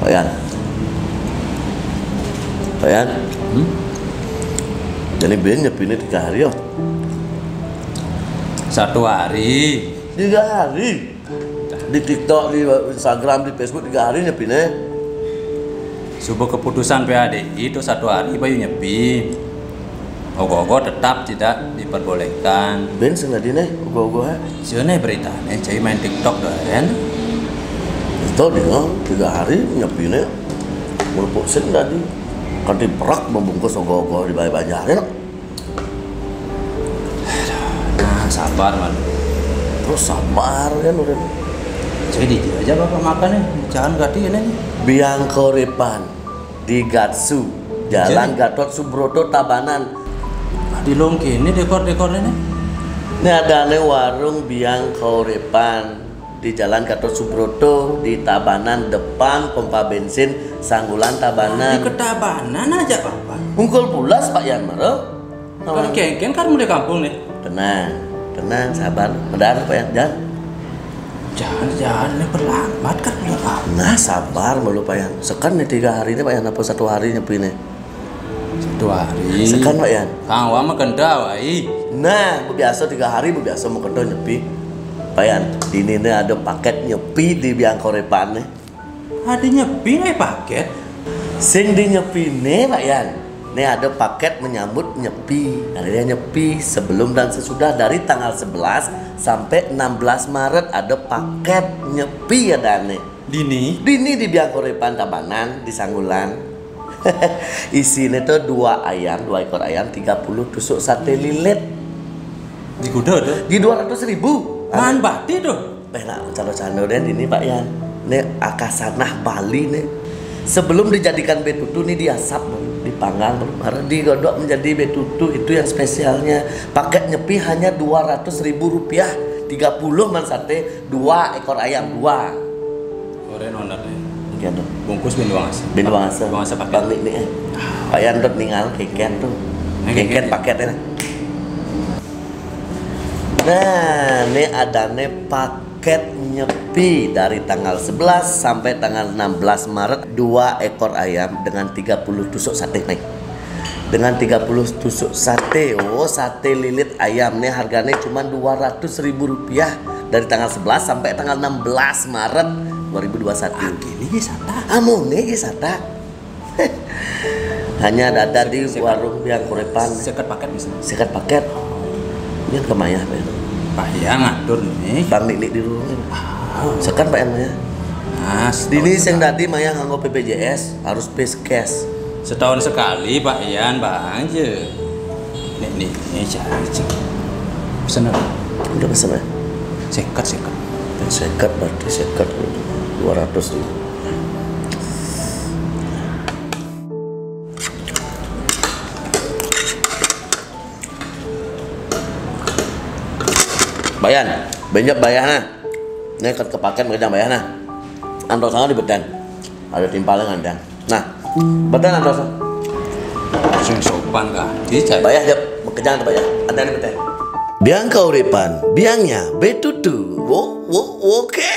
Pak Yan. Pak Yan. Jadi Ben nyepinnya 3 hari ya? 1 hari. 3 hari? Di TikTok, di Instagram, di Facebook 3 hari nyepinnya? Subuh keputusan PADI itu 1 hari bayu nyepi. Ogo-ogo tetap tidak diperbolehkan. Ben sengaja nih, ogo-ogo ya? Sini berita nih, cai main TikTok dah kan? Itu dia 3 hari nyepinnya melupuk sen tadi. Kan diperak membungkus ogo-ogo di Banjar ya? Nah, sabar man. Terus sabar kan udah. Jadi dia aja bapak makan nih, jangan ganti ini. Biangkorepan di Gatsu, Jalan Gatot Subroto, Tabanan. Di Longki ini dekor-dekornya nih. Ini ada warung Biangkorepan di Jalan Gatot Subroto di Tabanan, depan pompa bensin Sanggulan Tabanan. Di Ketabanan aja bapak. Ungkul pulas Pak Yan Maro. Kan kengkeng kan mulai kampung nih. Tenang, sabar. Medar Pak Yan, Jangan nih berlambat kan belum apa. Nah sabar malu Pak Yan. Sekan nih 3 hari ini Pak Yan apa 1 hari nyepi nih? 1 hari. Sekan Pak Yan. Kang wa mah kenda wai. Nah, biasa 3 hari biasa mau kendo nyepi. Pak Yan, di ini ada paket nyepi di Biangkorepan nih. Ada nyepi nih paket. Sing di nyepi nih Pak Yan. Nih ada paket menyambut nyepi. Ada nyepi sebelum dan sesudah dari tanggal 11 sampai 16 Maret ada paket nyepi ada nih. Dini Di Biangkorepan Tabanan di Sanggulan. Isinya tuh 2 ekor ayam, 30 tusuk sate lilit. di kuda tuh. Di 200.000. Man bati tuh. Penak calo-calo dan ini Pak Yan. Nih akasanah Bali nih. Sebelum dijadikan betutu nih diasap, dipanggang, baru digodok menjadi betutu. Itu yang spesialnya. Paket nyepi hanya Rp200.000. 30 man sate, 2 ekor ayam 2. Koren onar nih. Gitu. Bungkus bin Wangasa. Bin Wangasa. Wangasa paket. Bang nih. Pak Yan tuh ninggal keken tuh. Keken paketnya. Nah, ini ada nih paket nyepi dari tanggal 11 sampai tanggal 16 Maret 2 ekor ayam dengan 30 tusuk sate nih. Dengan 30 tusuk sate. Oh, sate lilit ayam nih harganya cuma Rp200.000 dari tanggal 11 sampai tanggal 16 Maret 2021. Gini sata. Amun nih sata. Hanya ada di warung Biangkorepan. Sekat paket bisa. Sikat paket. Ini kemaya Pak Yan. Pak Yan ngatur nih. Bang Lik di rumah. Sekan Pak Yan Maya. Nah, Dini sing tadi Maya nganggo BPJS harus pay cash. setahun sekali Pak Yan bang aja. Nih cari cek. Pesan apa? Udah pesen ya? Sekat. Sekat berarti sekat 200.000. Bayan, banyak bayarnya. Ini ke paket mereka bayarnya. Antos sana di bedan. Ada timpalan andang. Nah, bedan antos. Sing sopan kah? Dicari. Bayar jap, bekerjaan bayar. Andang di bedan. Biang Kaurepan, biangnya betutu. Oke.